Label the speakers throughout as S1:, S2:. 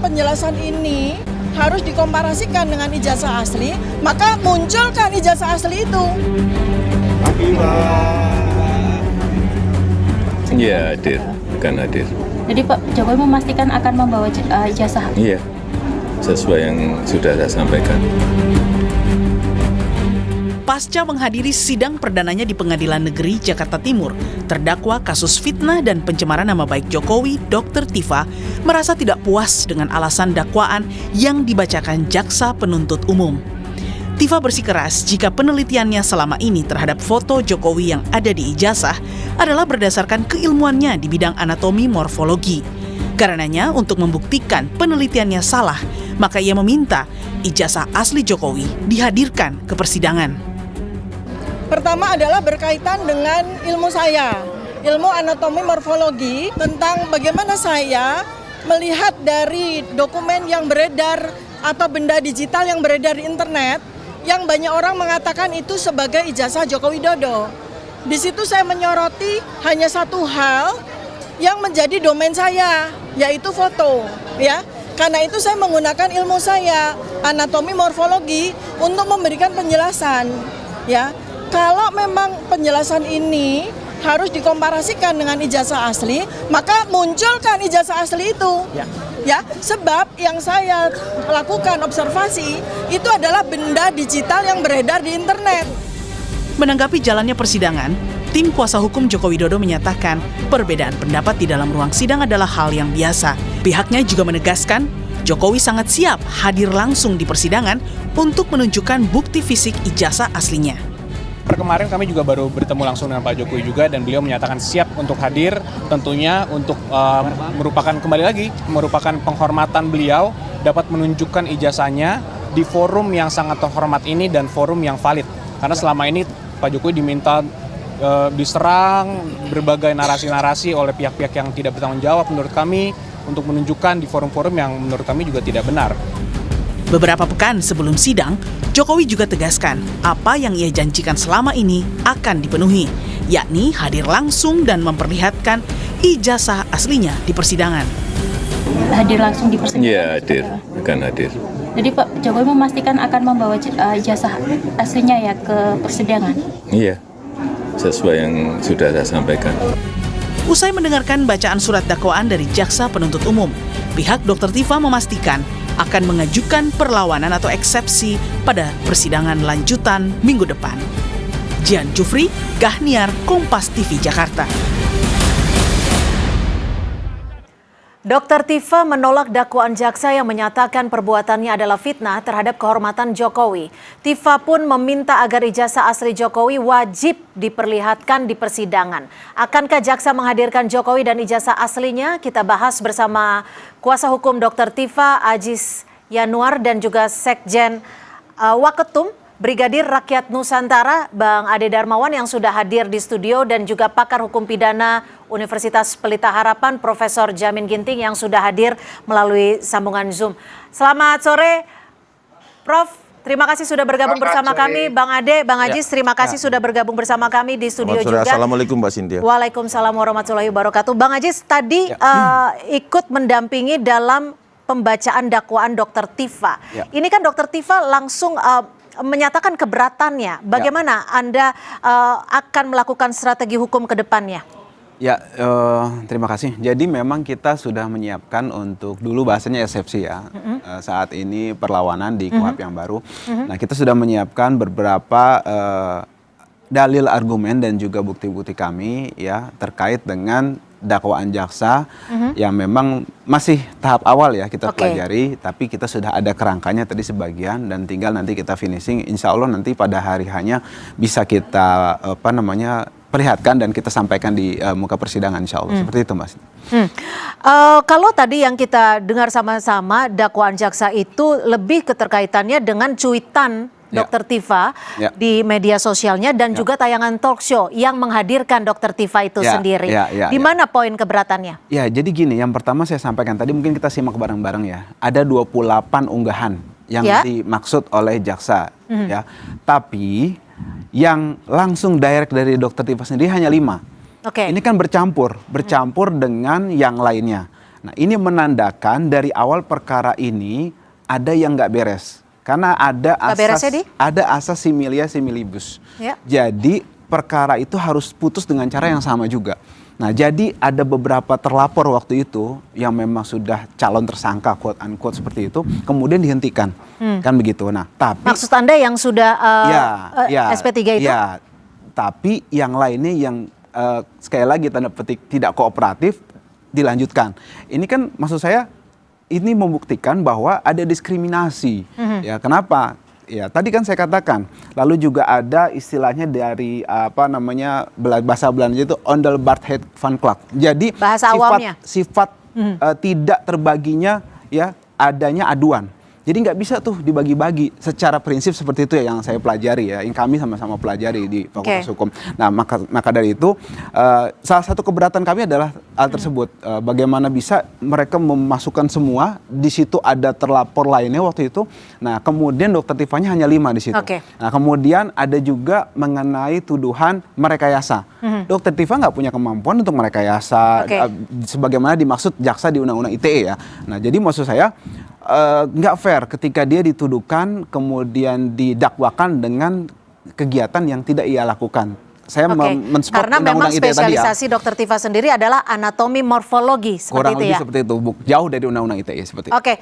S1: penjelasan ini harus dikomparasikan dengan ijazah asli, maka munculkan ijazah asli itu.
S2: Iya, hadir, bukan hadir.
S3: Jadi Pak Jokowi memastikan akan membawa ijazah?
S2: Iya, sesuai yang sudah saya sampaikan.
S4: Pasca menghadiri sidang perdananya di Pengadilan Negeri Jakarta Timur, terdakwa kasus fitnah dan pencemaran nama baik Jokowi, Dr. Tifa, merasa tidak puas dengan alasan dakwaan yang dibacakan jaksa penuntut umum. Tifa bersikeras jika penelitiannya selama ini terhadap foto Jokowi yang ada di ijazah adalah berdasarkan keilmuannya di bidang anatomi morfologi. Karenanya, untuk membuktikan penelitiannya salah, maka ia meminta ijazah asli Jokowi dihadirkan ke persidangan.
S1: Pertama adalah berkaitan dengan ilmu saya, ilmu anatomi morfologi, tentang bagaimana saya melihat dari dokumen yang beredar atau benda digital yang beredar di internet, yang banyak orang mengatakan itu sebagai ijazah Joko Widodo. Di situ saya menyoroti hanya satu hal yang menjadi domain saya, yaitu foto, ya. Karena itu saya menggunakan ilmu saya, anatomi morfologi, untuk memberikan penjelasan, ya. Kalau memang penjelasan ini harus dikomparasikan dengan ijazah asli, maka munculkan ijazah asli itu. Ya, sebab yang saya lakukan observasi itu adalah benda digital yang beredar di internet.
S4: Menanggapi jalannya persidangan, tim kuasa hukum Joko Widodo menyatakan perbedaan pendapat di dalam ruang sidang adalah hal yang biasa. Pihaknya juga menegaskan Jokowi sangat siap hadir langsung di persidangan untuk menunjukkan bukti fisik ijazah aslinya.
S5: Kemarin kami juga baru bertemu langsung dengan Pak Jokowi juga, dan beliau menyatakan siap untuk hadir, tentunya untuk merupakan penghormatan beliau dapat menunjukkan ijazahnya di forum yang sangat terhormat ini dan forum yang valid. Karena selama ini Pak Jokowi diminta diserang berbagai narasi-narasi oleh pihak-pihak yang tidak bertanggung jawab menurut kami, untuk menunjukkan di forum-forum yang menurut kami juga tidak benar.
S4: Beberapa pekan sebelum sidang, Jokowi juga tegaskan apa yang ia janjikan selama ini akan dipenuhi, yakni hadir langsung dan memperlihatkan ijazah aslinya di persidangan.
S3: Hadir langsung di persidangan?
S2: Iya, hadir, bukan hadir.
S3: Jadi Pak Jokowi memastikan akan membawa ijazah aslinya ya ke persidangan?
S2: Iya, sesuai yang sudah saya sampaikan.
S4: Usai mendengarkan bacaan surat dakwaan dari jaksa penuntut umum, pihak Dr. Tifa memastikan akan mengajukan perlawanan atau eksepsi pada persidangan lanjutan minggu depan. Jian Jufri, Gahniar, Kompas TV, Jakarta.
S6: Dr. Tifa menolak dakwaan jaksa yang menyatakan perbuatannya adalah fitnah terhadap kehormatan Jokowi. Tifa pun meminta agar ijazah asli Jokowi wajib diperlihatkan di persidangan. Akankah jaksa menghadirkan Jokowi dan ijazah aslinya? Kita bahas bersama kuasa hukum Dr. Tifa, Ajis Yanuar, dan juga Sekjen Waketum Brigadir Rakyat Nusantara, Bang Ade Darmawan, yang sudah hadir di studio, dan juga pakar hukum pidana Universitas Pelita Harapan, Profesor Jamin Ginting, yang sudah hadir melalui sambungan Zoom. Selamat sore, Prof. Terima kasih sudah bergabung bersama kami. Bang Ade, Bang Ajis, terima kasih sudah bergabung bersama kami di studio juga.
S7: Assalamualaikum Mbak Cynthia.
S6: Waalaikumsalam warahmatullahi wabarakatuh. Bang Ajis tadi ikut mendampingi dalam pembacaan dakwaan Dr. Tifa. Ini kan Dr. Tifa langsung menyatakan keberatannya. Bagaimana Anda akan melakukan strategi hukum ke depannya?
S7: Ya, terima kasih. Jadi memang kita sudah menyiapkan untuk dulu bahasanya eksepsi ya. Saat ini perlawanan di KUHP yang baru. Nah, kita sudah menyiapkan beberapa dalil argumen dan juga bukti-bukti kami ya terkait dengan dakwaan jaksa yang memang masih tahap awal ya kita pelajari, tapi kita sudah ada kerangkanya tadi sebagian, dan tinggal nanti kita finishing. Insya Allah nanti pada hari hanya bisa kita perlihatkan dan kita sampaikan di muka persidangan, insya Allah. Seperti itu, Mas.
S6: Kalau tadi yang kita dengar sama-sama dakwaan jaksa itu lebih keterkaitannya dengan cuitan Dr. Tifa di media sosialnya dan juga tayangan talk show yang menghadirkan Dr. Tifa itu sendiri. Di mana poin keberatannya?
S7: Ya, jadi gini, yang pertama saya sampaikan tadi, mungkin kita simak bareng-bareng ya. Ada 28 unggahan yang dimaksud oleh jaksa ya. Tapi yang langsung direct dari Dr. Tifa sendiri hanya 5. Ini kan bercampur dengan yang lainnya. Nah, ini menandakan dari awal perkara ini ada yang nggak beres. Karena ada asas similia similibus.
S6: Ya.
S7: Jadi perkara itu harus putus dengan cara yang sama juga. Nah, jadi ada beberapa terlapor waktu itu yang memang sudah calon tersangka quote unquote seperti itu, kemudian dihentikan, kan begitu. Nah, tapi
S6: maksud Anda yang sudah SP3 itu?
S7: Ya, tapi yang lainnya yang sekali lagi tanda petik tidak kooperatif dilanjutkan. Ini kan maksud saya ini membuktikan bahwa ada diskriminasi. Ya, kenapa? Ya, tadi kan saya katakan. Lalu juga ada istilahnya dari bahasa Belanda itu Ondelbartheid van Klacht. Jadi
S6: bahasa awamnya.
S7: Sifat tidak terbaginya ya adanya aduan. Jadi nggak bisa tuh dibagi-bagi secara prinsip seperti itu ya yang saya pelajari ya, yang kami sama-sama pelajari di Fakultas Hukum. Nah, maka dari itu salah satu keberatan kami adalah hal tersebut. Bagaimana bisa mereka memasukkan semua, di situ ada terlapor lainnya waktu itu. Nah, kemudian Dokter Tifanya hanya 5 di situ. Nah, kemudian ada juga mengenai tuduhan merekayasa. Dokter Tifa nggak punya kemampuan untuk merekayasa sebagaimana dimaksud jaksa di Undang-Undang ITE ya. Nah, jadi maksud saya nggak fair ketika dia dituduhkan kemudian didakwakan dengan kegiatan yang tidak ia lakukan. Saya mensupport
S6: karena memang
S7: ITE
S6: spesialisasi Dokter Tifa sendiri adalah anatomi morfologi seperti
S7: kurang
S6: itu
S7: lebih
S6: ya.
S7: Seperti itu, jauh dari Undang-Undang ITE seperti itu.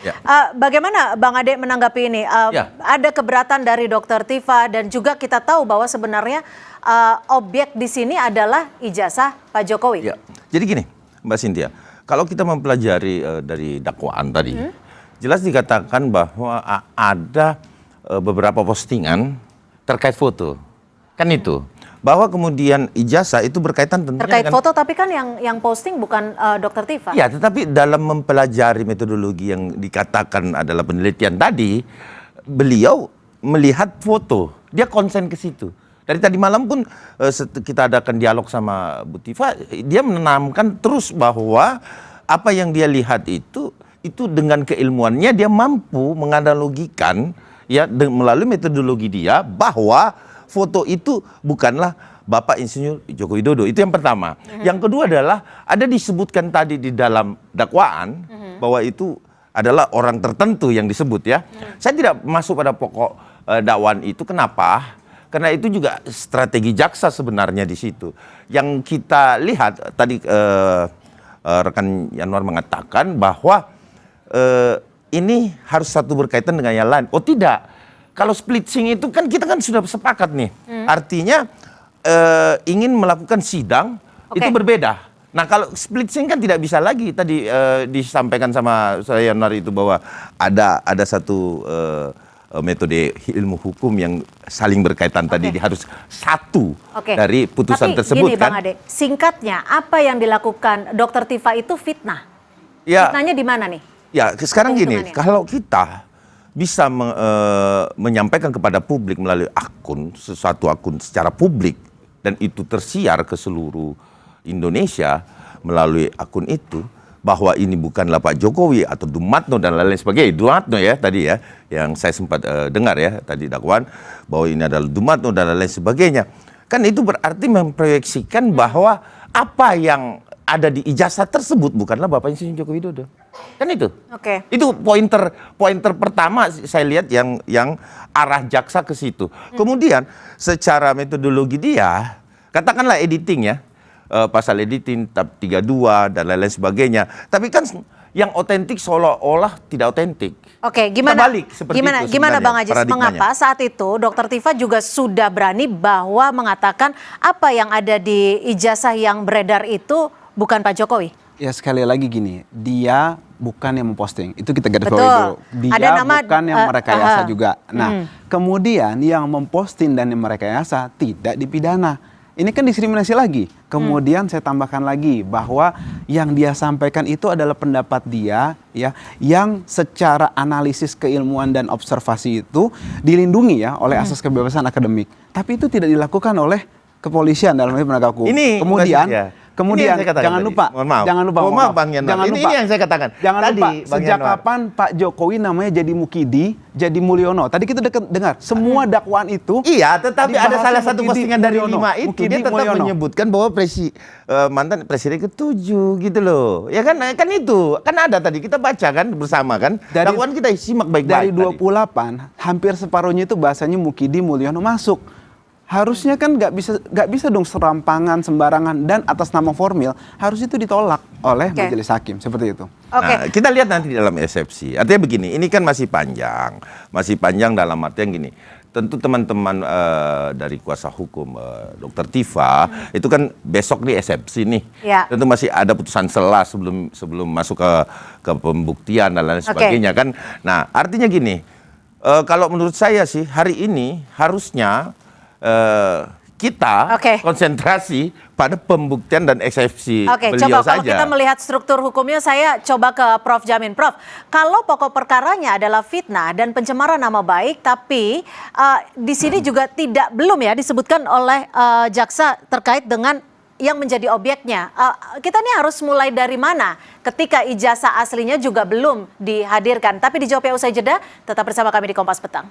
S6: Bagaimana Bang Ade menanggapi ini? Ada keberatan dari Dokter Tifa dan juga kita tahu bahwa sebenarnya objek di sini adalah ijazah Pak Jokowi.
S8: Ya. Jadi gini, Mbak Cynthia, kalau kita mempelajari dari dakwaan tadi. Jelas dikatakan bahwa ada beberapa postingan terkait foto. Kan itu. Bahwa kemudian ijazah itu berkaitan tentunya
S6: terkait foto, tapi kan yang posting bukan Dokter Tifa.
S8: Ya, tetapi dalam mempelajari metodologi yang dikatakan adalah penelitian tadi, beliau melihat foto. Dia konsen ke situ. Dari tadi malam pun kita adakan dialog sama Bu Tifa, dia menanamkan terus bahwa apa yang dia lihat itu dengan keilmuannya dia mampu menganalogikan ya melalui metodologi dia bahwa foto itu bukanlah Bapak Insinyur Joko Widodo. Itu yang pertama. Yang kedua adalah ada disebutkan tadi di dalam dakwaan bahwa itu adalah orang tertentu yang disebut ya. Saya tidak masuk pada pokok dakwaan itu. Kenapa? Karena itu juga strategi jaksa sebenarnya di situ. Yang kita lihat tadi rekan Yanwar mengatakan bahwa ini harus satu berkaitan dengan yang lain. Oh tidak, kalau split sync itu kan kita kan sudah sepakat nih. Artinya ingin melakukan sidang itu berbeda. Nah kalau split sync kan tidak bisa lagi. Tadi disampaikan sama saya Yanwar itu bahwa ada satu metode ilmu hukum yang saling berkaitan tadi harus satu dari putusan tersebut.
S6: Tapi gini Bang Ade, singkatnya apa yang dilakukan Dokter Tifa itu fitnah? Fitnahnya di mana nih?
S8: Ya, sekarang gini, kalau kita bisa menyampaikan kepada publik melalui sesuatu akun secara publik, dan itu tersiar ke seluruh Indonesia melalui akun itu, bahwa ini bukanlah Pak Jokowi atau Dumatno dan lain-lain sebagainya. Dumatno ya tadi ya, yang saya sempat dengar ya tadi dakwaan, bahwa ini adalah Dumatno dan lain-lain sebagainya. Kan itu berarti memproyeksikan bahwa apa yang ada di ijazah tersebut bukanlah Bapak Insinyur Joko Widodo. Kan itu. Itu pointer pertama saya lihat yang arah jaksa ke situ. Kemudian secara metodologi dia, katakanlah editing ya, pasal editing, tab 32 dan lain-lain sebagainya. Tapi kan yang otentik seolah-olah tidak otentik.
S6: Gimana Bang Ajis, mengapa saat itu Dokter Tifa juga sudah berani bahwa mengatakan apa yang ada di ijazah yang beredar itu bukan Pak Jokowi?
S7: Ya sekali lagi gini, dia bukan yang memposting. Itu kita garis bawahi dulu. Dia ada nama, bukan yang merekayasa juga. Nah, kemudian yang memposting dan yang merekayasa tidak dipidana. Ini kan diskriminasi lagi. Kemudian saya tambahkan lagi bahwa yang dia sampaikan itu adalah pendapat dia ya, yang secara analisis keilmuan dan observasi itu dilindungi ya oleh asas kebebasan akademik. Tapi itu tidak dilakukan oleh kepolisian dalam hal penegak hukum. Kemudian Kemudian
S8: Ini yang saya katakan
S7: jangan
S8: tadi.
S7: lupa,
S8: Mohon maaf.
S7: jangan lupa,
S8: Mohon maaf, Bang Yanuar.
S7: jangan
S8: Ini
S7: lupa.
S8: yang saya katakan.
S7: Jangan
S8: Tadi,
S7: lupa,
S8: Bang
S7: sejak
S8: Yanuar.
S7: kapan Pak Jokowi namanya jadi Mukidi, jadi Mulyono. Tadi kita dengar semua dakwaan itu.
S8: Iya, tetapi ada
S7: dibahasnya
S8: salah satu
S7: Mukidi,
S8: postingan dari
S7: Mulyono.
S8: 5 itu
S7: Mukidi,
S8: dia tetap
S7: Mulyono.
S8: menyebutkan bahwa mantan presiden ke-7 gitu loh. Ya kan itu. Kan ada tadi kita baca kan bersama kan. Dakwaan kita simak baik-baik.
S7: Dari 28, hampir separuhnya itu bahasanya Mukidi, Mulyono masuk. Harusnya kan nggak bisa dong serampangan sembarangan dan atas nama formil harus itu ditolak oleh majelis hakim seperti itu.
S8: Nah, kita lihat nanti di dalam eksepsi. Artinya begini, ini kan masih panjang dalam artian gini. Tentu teman-teman dari kuasa hukum Dr. Tifa itu kan besok nih eksepsi nih.
S6: Ya.
S8: Tentu masih ada putusan sela sebelum masuk ke pembuktian dan lain sebagainya kan. Nah, artinya gini, kalau menurut saya sih hari ini harusnya kita konsentrasi pada pembuktian dan eksepsi beliau
S6: coba kalau
S8: saja.
S6: kita melihat struktur hukumnya, saya coba ke Prof. Jamin. Prof, kalau pokok perkaranya adalah fitnah dan pencemaran nama baik, tapi di sini juga belum ya disebutkan oleh jaksa terkait dengan yang menjadi objeknya. Kita ini harus mulai dari mana ketika ijazah aslinya juga belum dihadirkan? Tapi dijawabnya usai jeda, tetap bersama kami di Kompas Petang.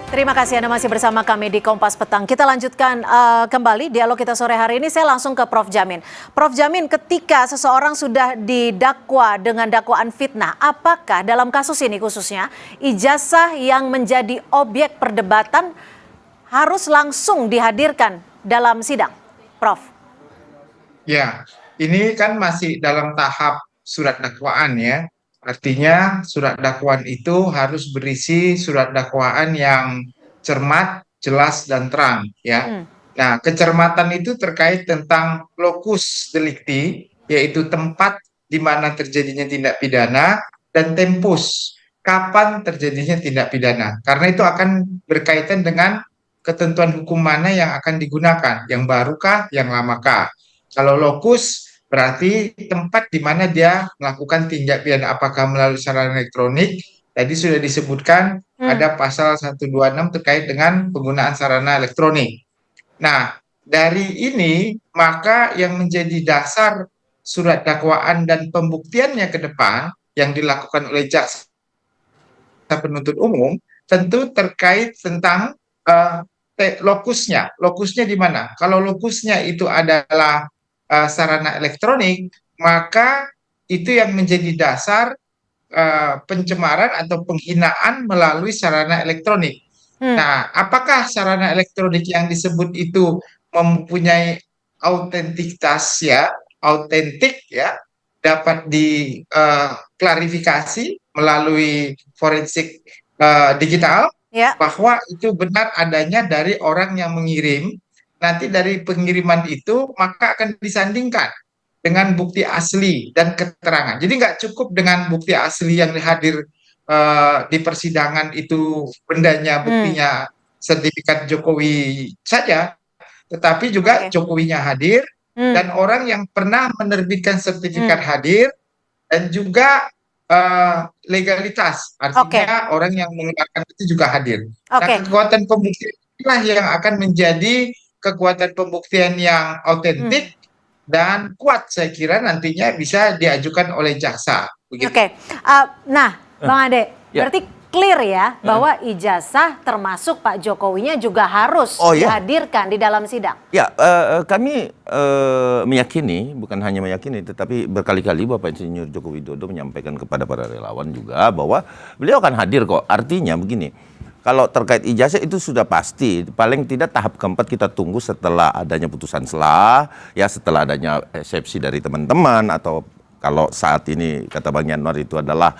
S6: Terima kasih Anda masih bersama kami di Kompas Petang. Kita lanjutkan kembali dialog kita sore hari ini. Saya langsung ke Prof. Jamin. Prof. Jamin, ketika seseorang sudah didakwa dengan dakwaan fitnah, apakah dalam kasus ini khususnya ijazah yang menjadi objek perdebatan harus langsung dihadirkan dalam sidang? Prof.
S9: Ya, ini kan masih dalam tahap surat dakwaan ya. Artinya surat dakwaan itu harus berisi surat dakwaan yang cermat, jelas, dan terang. Ya. Nah, kecermatan itu terkait tentang lokus delikti, yaitu tempat di mana terjadinya tindak pidana, dan tempus, kapan terjadinya tindak pidana. Karena itu akan berkaitan dengan ketentuan hukum mana yang akan digunakan, yang barukah, yang lamakah. Kalau lokus, berarti tempat di mana dia melakukan tindak pidana, apakah melalui sarana elektronik. Tadi sudah disebutkan ada pasal 126 terkait dengan penggunaan sarana elektronik. Nah, dari ini maka yang menjadi dasar surat dakwaan dan pembuktiannya ke depan yang dilakukan oleh jaksa penuntut umum tentu terkait tentang lokusnya. Lokusnya di mana? Kalau lokusnya itu adalah sarana elektronik, maka itu yang menjadi dasar pencemaran atau penghinaan melalui sarana elektronik. Nah, apakah sarana elektronik yang disebut itu mempunyai autentikitas ya, autentik ya, dapat diklarifikasi melalui forensik digital bahwa itu benar adanya dari orang yang mengirim. Nanti dari pengiriman itu maka akan disandingkan dengan bukti asli dan keterangan. Jadi nggak cukup dengan bukti asli yang hadir di persidangan itu bendanya, buktinya sertifikat Jokowi saja, tetapi juga Jokowinya hadir dan orang yang pernah menerbitkan sertifikat hadir dan juga legalitas, artinya orang yang mengeluarkan itu juga hadir. Nah, kekuatan pembuktian inilah yang akan menjadi kekuatan pembuktian yang autentik dan kuat, saya kira nantinya bisa diajukan oleh jaksa.
S6: Nah, Bang Ade, berarti clear ya bahwa ijazah termasuk Pak Jokowinya juga harus dihadirkan di dalam sidang.
S8: Ya, kami meyakini, bukan hanya meyakini, tetapi berkali-kali Bapak Insinyur Joko Widodo menyampaikan kepada para relawan juga bahwa beliau akan hadir kok. Artinya begini, kalau terkait ijazah itu sudah pasti, paling tidak tahap keempat kita tunggu setelah adanya putusan sela, ya setelah adanya eksepsi dari teman-teman, atau kalau saat ini kata Bang Yanuar itu adalah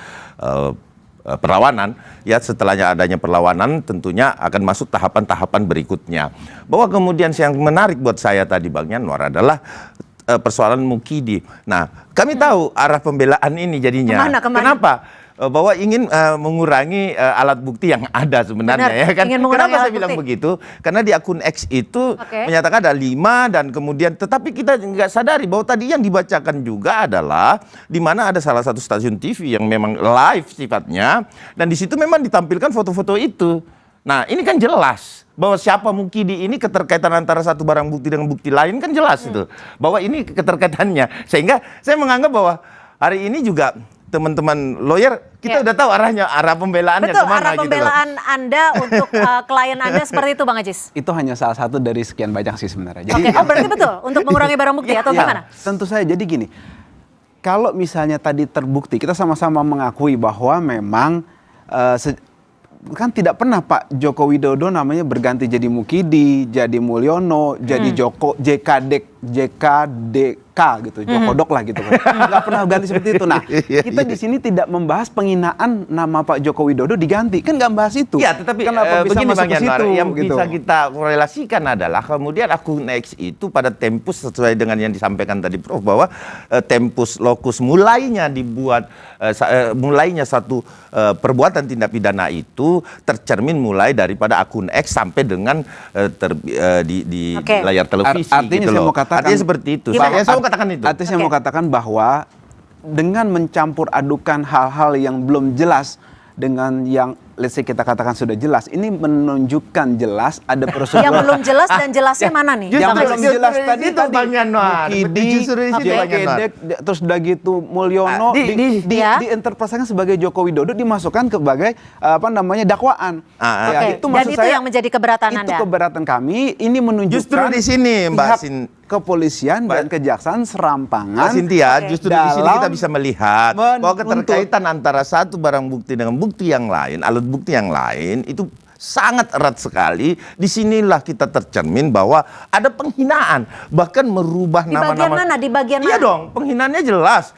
S8: perlawanan, ya setelahnya adanya perlawanan tentunya akan masuk tahapan-tahapan berikutnya. Bahwa kemudian yang menarik buat saya tadi Bang Yanuar adalah persoalan Mukidi. Nah, kami tahu arah pembelaan ini jadinya.
S6: Kemana?
S8: Kenapa? Bahwa ingin mengurangi alat bukti yang ada sebenarnya.
S6: Benar,
S8: ya kan. Kenapa saya bilang
S6: bukti
S8: begitu? Karena di akun X itu menyatakan ada 5 dan kemudian, tetapi kita nggak sadari bahwa tadi yang dibacakan juga adalah di mana ada salah satu stasiun TV yang memang live sifatnya, dan di situ memang ditampilkan foto-foto itu. Nah, ini kan jelas bahwa siapa Mukidi ini keterkaitan antara satu barang bukti dengan bukti lain kan jelas itu. Bahwa ini keterkaitannya. Sehingga saya menganggap bahwa hari ini juga teman-teman lawyer kita udah tahu arah pembelaannya
S6: Betul,
S8: kemana
S6: arah
S8: gitu
S6: pembelaan Anda untuk klien Anda seperti itu Bang Ajis?
S7: Itu hanya salah satu dari sekian banyak sih sebenarnya. Jadi,
S6: Oh berarti betul, untuk mengurangi barang bukti atau
S7: ya,
S6: gimana?
S7: tentu saja. Jadi gini, kalau misalnya tadi terbukti, kita sama-sama mengakui bahwa memang kan tidak pernah Pak Joko Widodo namanya berganti jadi Mukidi, jadi Mulyono, jadi JKDK gitu, Jokodok lah gitu kan. Nggak pernah ganti seperti itu. Nah, kita di sini tidak membahas penghinaan nama Pak Joko Widodo diganti, kan nggak bahas itu.
S8: Ya, tetapi
S7: kenapa bisa
S8: begini
S7: masuk
S8: Bang
S7: ke
S8: Yanuar,
S7: situ?
S8: yang
S7: Gitu.
S8: bisa kita korelasikan adalah kemudian akun X itu pada tempus sesuai dengan yang disampaikan tadi Prof bahwa tempus locus mulainya dibuat mulainya satu perbuatan tindak pidana itu tercermin mulai daripada akun X sampai dengan di layar televisi.
S7: Artinya
S8: gitu
S7: saya
S8: loh.
S7: mau katakan,
S8: artinya seperti itu.
S6: Gimana?
S8: Saya mau katakan itu.
S7: Artinya saya mau katakan bahwa dengan mencampur adukan hal-hal yang belum jelas dengan yang let's say kita katakan sudah jelas, ini menunjukkan jelas ada prosedur.
S6: Yang belum jelas dan jelasnya mana nih?
S7: Yang
S6: Bang
S7: belum
S6: Ajis?
S7: jelas tadi
S8: Bang Yanuar.
S7: Mukidi,
S8: Justru di situ Bang Yanuar.
S7: JKD, terus udah gitu Mulyono diinterpretasikan sebagai Joko Widodo dimasukkan sebagai dakwaan.
S6: Oke. Dan itu yang menjadi keberatan
S7: itu
S6: Anda?
S7: keberatan kami. Ini menunjukkan
S8: Justru di sini Mbak
S7: pihak
S8: Sin
S7: kepolisian dan kejaksaan serampangan.
S8: Mbak Cynthia, justru di sini
S7: dalam
S8: kita bisa melihat bahwa keterkaitan antara satu barang bukti dengan bukti yang lain, alat bukti yang lain itu sangat erat sekali. Disinilah kita tercermin bahwa ada penghinaan, bahkan merubah nama-nama.
S6: Di bagian mana? Di bagian mana?
S8: Iya dong, penghinaannya jelas.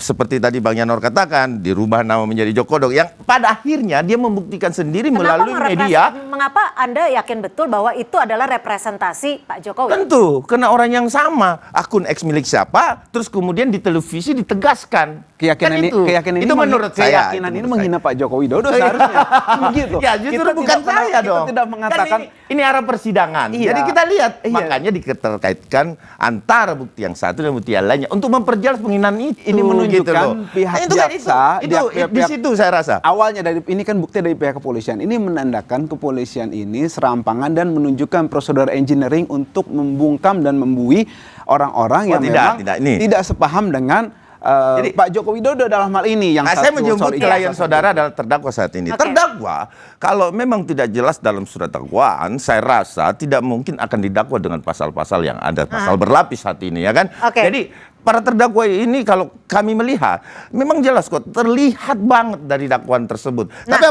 S8: Seperti tadi Bang Yanuar katakan, dirubah nama menjadi Jokodok, yang pada akhirnya dia membuktikan sendiri melalui media.
S6: Mengapa Anda yakin betul bahwa itu adalah representasi Pak Jokowi?
S8: Tentu, karena orang yang sama, akun X milik siapa, terus kemudian di televisi ditegaskan.
S7: Keyakinan
S8: Itu menurut saya.
S7: Keyakinan ini menghina Pak Joko Widodo seharusnya. Begitu.
S8: Ya justru bukan saya dong.
S7: Kita tidak mengatakan
S8: ini arah persidangan.
S7: Iya.
S8: Jadi kita lihat,
S7: Iya.
S8: makanya diterkaitkan antara bukti yang satu dan bukti yang lainnya untuk memperjelas penghinaan itu.
S7: ini menunjukkan pihak jaksa
S8: itu di situ saya rasa.
S7: Awalnya dari ini kan bukti dari pihak kepolisian. Ini menandakan kepolisian ini serampangan dan menunjukkan prosedur engineering untuk membungkam dan membui orang-orang yang tidak sepaham dengan
S8: Jadi,
S7: Pak Joko Widodo dalam hal ini yang
S8: saya menyebut klien saudara adalah terdakwa saat ini.
S6: Oke.
S8: Terdakwa kalau memang tidak jelas dalam surat dakwaan, saya rasa tidak mungkin akan didakwa dengan pasal-pasal yang ada, pasal berlapis saat ini, ya kan?
S6: Oke.
S8: Jadi para terdakwa ini kalau kami melihat memang jelas kok, terlihat banget dari dakwaan tersebut. Tapi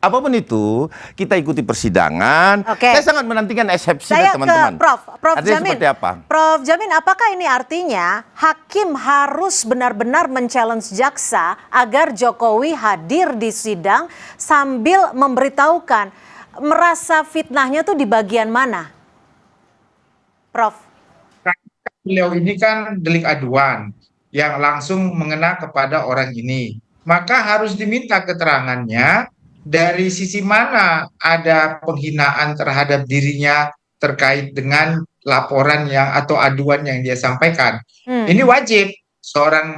S8: apapun itu kita ikuti persidangan.
S6: Oke.
S8: Saya sangat menantikan eksepsi
S6: Saya
S8: teman-teman.
S6: ke Prof
S8: Artinya
S6: Jamin.
S8: seperti apa?
S6: Prof Jamin, apakah ini artinya hakim harus benar-benar men-challenge jaksa agar Jokowi hadir di sidang sambil memberitahukan merasa fitnahnya tuh di bagian mana? Prof.
S9: Beliau ini kan delik aduan yang langsung mengena kepada orang ini. Maka harus diminta keterangannya dari sisi mana ada penghinaan terhadap dirinya terkait dengan laporan yang atau aduan yang dia sampaikan. Ini wajib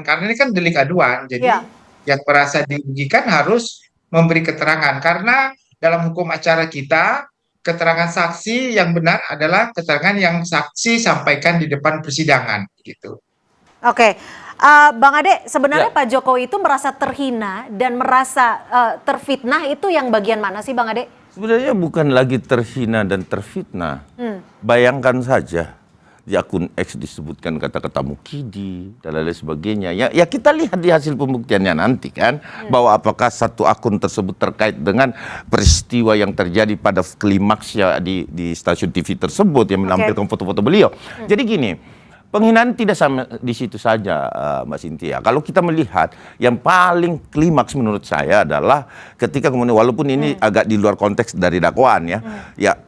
S9: karena ini kan delik aduan. Jadi yang merasa dirugikan harus memberi keterangan, karena dalam hukum acara kita keterangan saksi yang benar adalah keterangan yang saksi sampaikan di depan persidangan gitu.
S6: Oke. Bang Ade, sebenarnya Pak Jokowi itu merasa terhina dan merasa terfitnah, itu yang bagian mana sih Bang Ade?
S8: Sebenarnya bukan lagi terhina dan terfitnah. Bayangkan saja di akun X disebutkan kata-kata Mukidi dan lain sebagainya. Ya kita lihat di hasil pembuktiannya nanti kan, bahwa apakah satu akun tersebut terkait dengan peristiwa yang terjadi pada klimaksnya di stasiun TV tersebut yang menampilkan foto-foto beliau. Jadi gini, penghinaan tidak sama di situ saja, Mbak Cynthia. Kalau kita melihat yang paling klimaks menurut saya adalah ketika kemudian, walaupun ini agak di luar konteks dari dakwaan ya,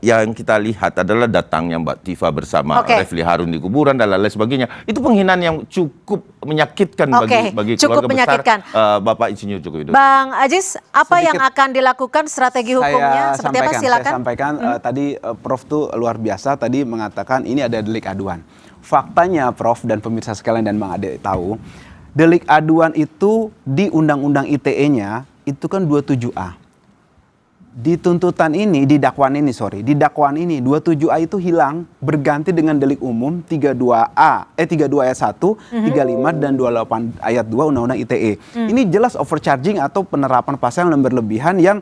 S8: yang kita lihat adalah datangnya Mbak Tifa bersama Refli Harun di kuburan dan lain sebagainya. Itu penghinaan yang cukup menyakitkan bagi keluarga besar Bapak Insinyur Joko Widodo.
S6: Bang Ajis, apa yang akan dilakukan strategi hukumnya? Seperti apa? Silakan.
S7: Saya sampaikan tadi Prof tuh luar biasa tadi mengatakan ini ada delik aduan. Faktanya Prof dan pemirsa sekalian dan Bang Ade tahu, delik aduan itu di Undang-Undang ITE-nya itu kan 27A. Di tuntutan ini, di dakwaan ini 27A itu hilang berganti dengan delik umum 32 ayat 1, 35 dan 28 ayat 2 Undang-Undang ITE. Ini jelas overcharging atau penerapan pasal yang berlebihan yang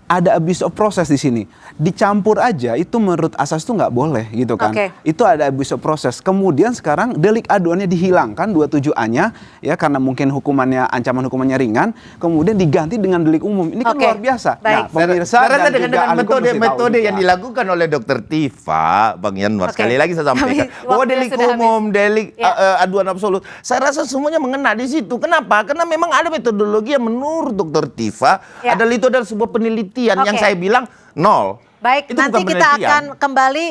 S7: ada abuse of process di sini. Dicampur aja itu menurut asas itu nggak boleh gitu kan. Itu ada abuse of process. Kemudian sekarang delik aduannya dihilangkan 27A-nya ya karena mungkin ancaman hukumannya ringan, kemudian diganti dengan delik umum. Ini kan luar biasa.
S8: Nah, pemirsa dan juga metode yang dilakukan oleh Dr. Tifa, Bang Yanwar, sekali lagi saya sampaikan bahwa delik umum, delik aduan absolut, saya rasa semuanya mengena di situ. Kenapa? Karena memang ada metodologi yang menurut Dr. Tifa adalah itu adalah sebuah penelitian yang saya bilang nol.
S6: Baik,
S8: itu
S6: nanti kita akan kembali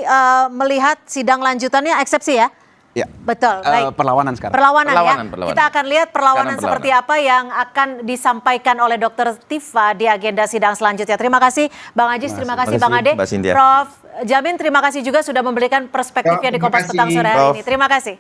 S6: melihat sidang lanjutannya eksepsi ya?
S7: Ya.
S6: Betul, baik.
S7: Perlawanan sekarang.
S6: Perlawanan. Kita akan lihat perlawanan seperti apa yang akan disampaikan oleh Dr. Tifa di agenda sidang selanjutnya. Terima kasih Bang Ajis, terima kasih Bang Ade. Prof. Jamin, terima kasih juga sudah memberikan perspektifnya di Kompas Petang sore hari ini. Terima kasih.